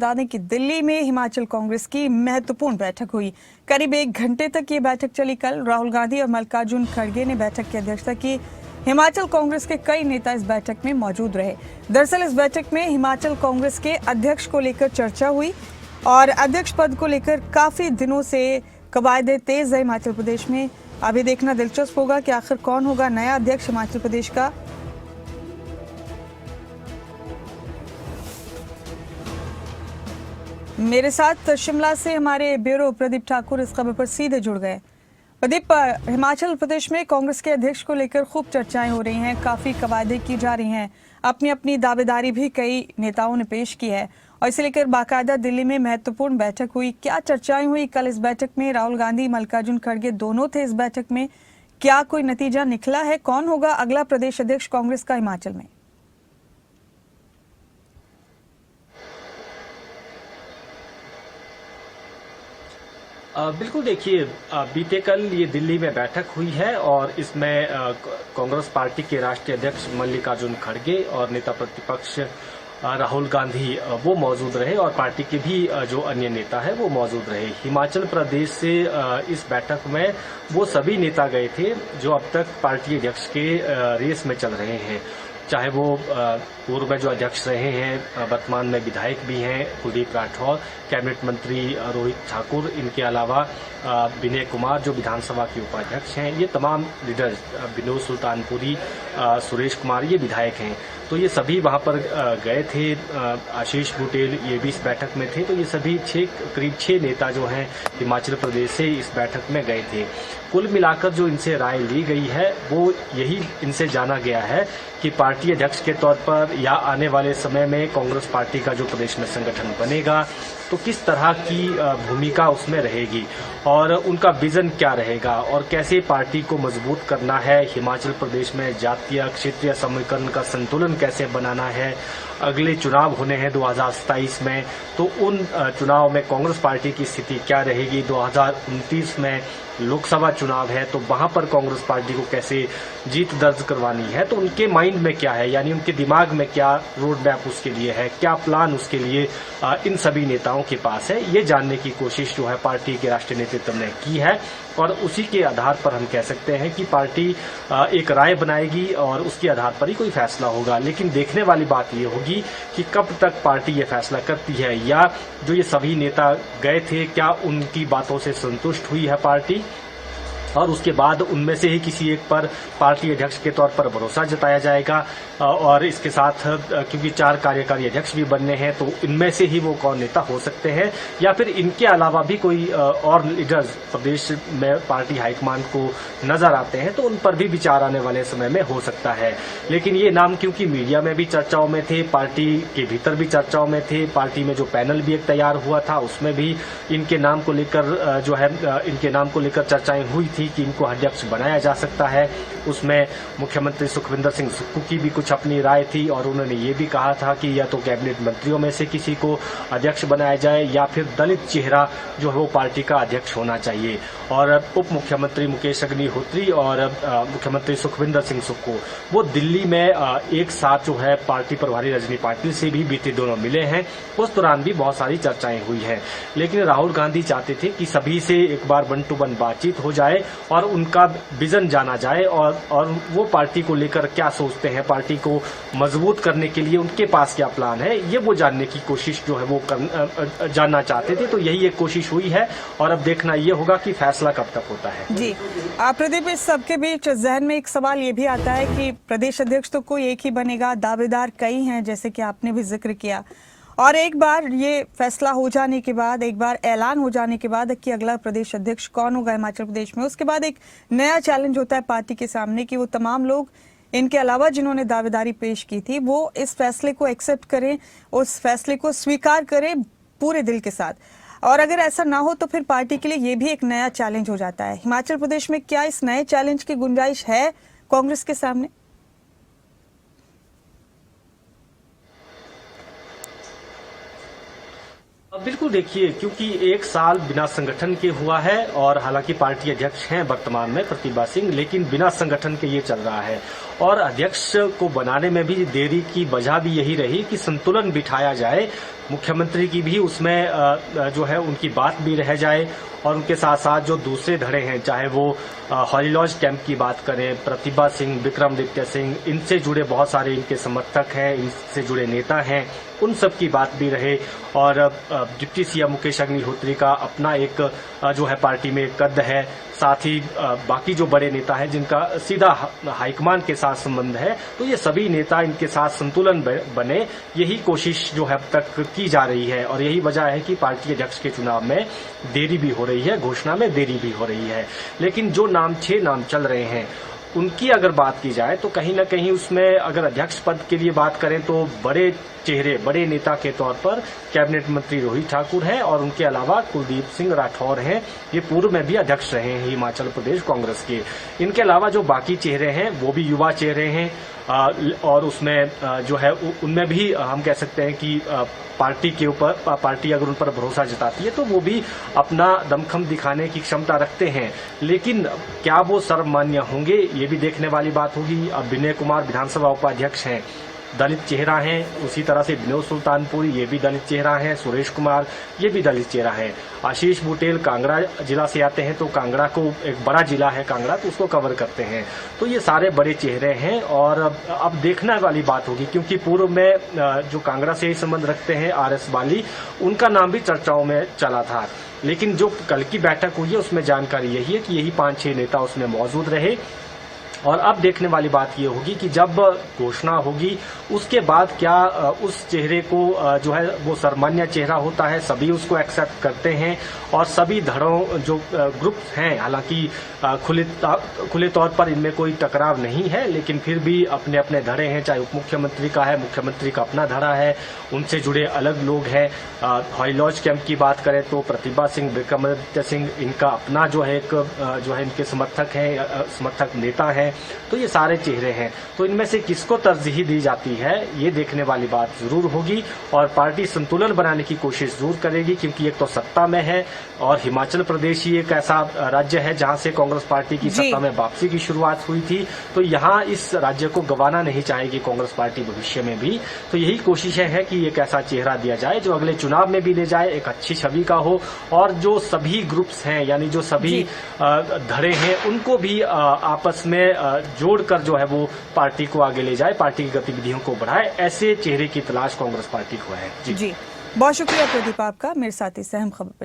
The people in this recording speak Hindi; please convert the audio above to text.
बता दें कि दिल्ली में हिमाचल कांग्रेस की महत्वपूर्ण बैठक हुई। करीब 1 घंटे तक ये बैठक चली। कल राहुल गांधी और मल्लिकार्जुन खड़गे ने बैठक की अध्यक्षता की। हिमाचल कांग्रेस के कई नेता इस बैठक में मौजूद रहे। दरअसल इस बैठक में हिमाचल कांग्रेस के अध्यक्ष को लेकर चर्चा हुई और अध्यक्ष पद को लेकर काफी दिनों से कवायदे तेज है हिमाचल प्रदेश में। अभी देखना दिलचस्प होगा कि आखिर कौन होगा नया अध्यक्ष हिमाचल प्रदेश का। मेरे साथ शिमला से हमारे ब्यूरो प्रदीप ठाकुर इस खबर पर सीधे जुड़ गए। प्रदीप, हिमाचल प्रदेश में कांग्रेस के अध्यक्ष को लेकर खूब चर्चाएं हो रही हैं, काफी कवायदे की जा रही हैं, अपनी अपनी दावेदारी भी कई नेताओं ने पेश की है और इसे लेकर बाकायदा दिल्ली में महत्वपूर्ण बैठक हुई। क्या चर्चाएं हुई कल इस बैठक में? राहुल गांधी, मल्लिकार्जुन खड़गे दोनों थे इस बैठक में। क्या कोई नतीजा निकला है? कौन होगा अगला प्रदेश अध्यक्ष कांग्रेस का हिमाचल में? बिल्कुल, देखिए, बीते कल ये दिल्ली में बैठक हुई है और इसमें कांग्रेस पार्टी के राष्ट्रीय अध्यक्ष मल्लिकार्जुन खड़गे और नेता प्रतिपक्ष राहुल गांधी वो मौजूद रहे और पार्टी के भी जो अन्य नेता है वो मौजूद रहे। हिमाचल प्रदेश से इस बैठक में वो सभी नेता गए थे जो अब तक पार्टी अध्यक्ष के रेस में चल रहे हैं, चाहे वो पूर्व में जो अध्यक्ष रहे हैं, वर्तमान में विधायक भी हैं कुलदीप राठौर, कैबिनेट मंत्री रोहित ठाकुर, इनके अलावा विनय कुमार जो विधानसभा के उपाध्यक्ष हैं, ये तमाम लीडर्स, विनोद सुल्तानपुरी, सुरेश कुमार, ये विधायक हैं। तो ये सभी वहां पर गए थे। आशीष बुटेल ये भी इस बैठक में थे। तो ये सभी करीब 6 नेता जो हैं हिमाचल प्रदेश से इस बैठक में गए थे। कुल मिलाकर जो इनसे राय ली गई है वो यही इनसे जाना गया है कि पार्टी अध्यक्ष के तौर पर या आने वाले समय में कांग्रेस पार्टी का जो प्रदेश में संगठन बनेगा तो किस तरह की भूमिका उसमें रहेगी और उनका विजन क्या रहेगा और कैसे पार्टी को मजबूत करना है, हिमाचल प्रदेश में जातीय क्षेत्रीय समीकरण का संतुलन कैसे बनाना है। अगले चुनाव होने हैं 2027 में, तो उन चुनाव में कांग्रेस पार्टी की स्थिति क्या रहेगी। 2029 में लोकसभा चुनाव है तो वहां पर कांग्रेस पार्टी को कैसे जीत दर्ज करवानी है, तो उनके माइंड में क्या है, यानी उनके दिमाग में क्या रोड मैप उसके लिए है, क्या प्लान उसके लिए इन सभी नेताओं के पास है, ये जानने की कोशिश जो है पार्टी के राष्ट्रीय नेतृत्व ने की है और उसी के आधार पर हम कह सकते हैं कि पार्टी एक राय बनाएगी और उसके आधार पर ही कोई फैसला होगा। लेकिन देखने वाली बात ये होगी कि कब तक पार्टी ये फैसला करती है या जो ये सभी नेता गए थे क्या उनकी बातों से संतुष्ट हुई है पार्टी और उसके बाद उनमें से ही किसी एक पर पार्टी अध्यक्ष के तौर पर भरोसा जताया जाएगा। और इसके साथ क्योंकि 4 कार्यकारी अध्यक्ष भी बनने हैं तो इनमें से ही वो कौन नेता हो सकते हैं या फिर इनके अलावा भी कोई और लीडर्स प्रदेश में पार्टी हाईकमान को नजर आते हैं तो उन पर भी विचार आने वाले समय में हो सकता है। लेकिन ये नाम क्योंकि मीडिया में भी चर्चाओं में थे, पार्टी के भीतर भी चर्चाओं में थे, पार्टी में जो पैनल भी एक तैयार हुआ था उसमें भी इनके नाम को लेकर इनके नाम को लेकर चर्चाएं हुई थी कि इनको अध्यक्ष बनाया जा सकता है। उसमें मुख्यमंत्री सुखविंदर सिंह सुक्खू की भी कुछ अपनी राय थी और उन्होंने ये भी कहा था कि या तो कैबिनेट मंत्रियों में से किसी को अध्यक्ष बनाया जाए या फिर दलित चेहरा जो है वो पार्टी का अध्यक्ष होना चाहिए। और उप मुख्यमंत्री मुकेश अग्निहोत्री और मुख्यमंत्री सुखविंदर सिंह सुक्खू वो दिल्ली में एक साथ जो है पार्टी प्रभारी रजनी पाटिल से भी बीते दोनों मिले हैं। उस दौरान भी बहुत सारी चर्चाएं हुई हैं। लेकिन राहुल गांधी चाहते थे कि सभी से एक बार 1 to 1 बातचीत हो जाए और उनका विजन जाना जाए और वो पार्टी को लेकर क्या सोचते हैं, पार्टी को मजबूत करने के लिए उनके पास क्या प्लान है, ये वो जानने की कोशिश जो है वो जानना चाहते थे। तो यही एक कोशिश हुई है और अब देखना ये होगा कि फैसला कब तक होता है। जी प्रदीप, इस सबके बीच जहन में एक सवाल ये भी आता है कि प्रदेश अध्यक्ष तो कोई एक ही बनेगा, दावेदार कई हैं जैसे कि आपने भी जिक्र किया और एक बार ये फैसला हो जाने के बाद, एक बार ऐलान हो जाने के बाद कि अगला प्रदेश अध्यक्ष कौन होगा हिमाचल प्रदेश में, उसके बाद एक नया चैलेंज होता है पार्टी के सामने कि वो तमाम लोग इनके अलावा जिन्होंने दावेदारी पेश की थी वो इस फैसले को एक्सेप्ट करें, उस फैसले को स्वीकार करें पूरे दिल के साथ। और अगर ऐसा ना हो तो फिर पार्टी के लिए ये भी एक नया चैलेंज हो जाता है। हिमाचल प्रदेश में क्या इस नए चैलेंज की गुंजाइश है कांग्रेस के सामने? बिल्कुल, देखिए, क्योंकि 1 साल बिना संगठन के हुआ है और हालांकि पार्टी अध्यक्ष हैं वर्तमान में प्रतिभा सिंह, लेकिन बिना संगठन के ये चल रहा है और अध्यक्ष को बनाने में भी देरी की वजह भी यही रही कि संतुलन बिठाया जाए मुख्यमंत्री की भी उसमें जो है उनकी बात भी रह जाए, और उनके साथ साथ जो दूसरे धड़े हैं, चाहे वो हॉलीलॉज कैंप की बात करें, प्रतिभा सिंह, विक्रमादित्य सिंह, इनसे जुड़े बहुत सारे इनके समर्थक हैं, इनसे जुड़े नेता हैं, उन सब की बात भी रहे। और डिप्टी सीएम मुकेश अग्निहोत्री का अपना एक जो है पार्टी में कद है, साथ ही बाकी जो बड़े नेता हैं जिनका सीधा हाईकमान के साथ संबंध है, तो ये सभी नेता इनके साथ संतुलन बने, यही कोशिश जो है अब तक की जा रही है। और यही वजह है कि पार्टी अध्यक्ष के चुनाव में देरी भी हो रही है, घोषणा में देरी भी हो रही है। लेकिन जो 6 नाम चल रहे हैं उनकी अगर बात की जाए तो कहीं ना कहीं उसमें अगर अध्यक्ष पद के लिए बात करें तो बड़े चेहरे, बड़े नेता के तौर पर कैबिनेट मंत्री रोहित ठाकुर हैं, और उनके अलावा कुलदीप सिंह राठौर हैं। ये पूर्व में भी अध्यक्ष रहे हैं हिमाचल प्रदेश कांग्रेस के। इनके अलावा जो बाकी चेहरे हैं वो भी युवा चेहरे हैं, और उसमें जो है उनमें भी हम कह सकते हैं कि पार्टी के ऊपर, पार्टी अगर उन पर भरोसा जताती है तो वो भी अपना दमखम दिखाने की क्षमता रखते हैं। लेकिन क्या वो सर्वमान्य होंगे, ये भी देखने वाली बात होगी। अब विनय कुमार विधानसभा उपाध्यक्ष हैं, दलित चेहरा हैं। उसी तरह से विनोद सुल्तानपुरी, ये भी दलित चेहरा हैं। सुरेश कुमार, ये भी दलित चेहरा है। आशीष बुटेल कांगड़ा जिला से आते हैं, तो कांगड़ा को एक बड़ा जिला है कांगड़ा, तो उसको कवर करते हैं। तो ये सारे बड़े चेहरे हैं, और अब देखने वाली बात होगी, क्योंकि पूर्व में जो कांगड़ा से ही संबंध रखते हैं RS बाली, उनका नाम भी चर्चाओं में चला था। लेकिन जो कल की बैठक हुई है उसमें जानकारी यही है कि यही 5-6 नेता उसमें मौजूद रहे। और अब देखने वाली बात ये होगी कि जब घोषणा होगी उसके बाद क्या उस चेहरे को जो है वो सर्वमान्य चेहरा होता है, सभी उसको एक्सेप्ट करते हैं, और सभी धड़ों जो ग्रुप हैं, हालांकि खुले तौर पर इनमें कोई टकराव नहीं है, लेकिन फिर भी अपने अपने धड़े हैं। चाहे उप मुख्यमंत्री का है, मुख्यमंत्री का अपना धड़ा है, उनसे जुड़े अलग लोग हैं। हॉलीलॉज कैंप की बात करें तो प्रतिभा सिंह, विक्रमादित्य सिंह, इनका अपना जो है एक जो है इनके समर्थक हैं, समर्थक नेता हैं। तो ये सारे चेहरे हैं, तो इनमें से किसको तरजीह दी जाती है ये देखने वाली बात जरूर होगी। और पार्टी संतुलन बनाने की कोशिश जरूर करेगी, क्योंकि एक तो सत्ता में है, और हिमाचल प्रदेश ही एक ऐसा राज्य है जहां से कांग्रेस पार्टी की सत्ता में वापसी की शुरुआत हुई थी। तो यहां इस राज्य को गंवाना नहीं चाहेगी कांग्रेस पार्टी भविष्य में भी। तो यही कोशिश है कि एक ऐसा चेहरा दिया जाए जो अगले चुनाव में भी ले जाए, एक अच्छी छवि का हो, और जो सभी ग्रुप्स हैं, यानी जो सभी धड़े हैं, उनको भी आपस में जोड़कर जो है वो पार्टी को आगे ले जाए, पार्टी की गतिविधियों को बढ़ाए। ऐसे चेहरे की तलाश कांग्रेस पार्टी को है। जी, बहुत शुक्रिया प्रदीप आपका मेरे साथ इस अहम खबर पर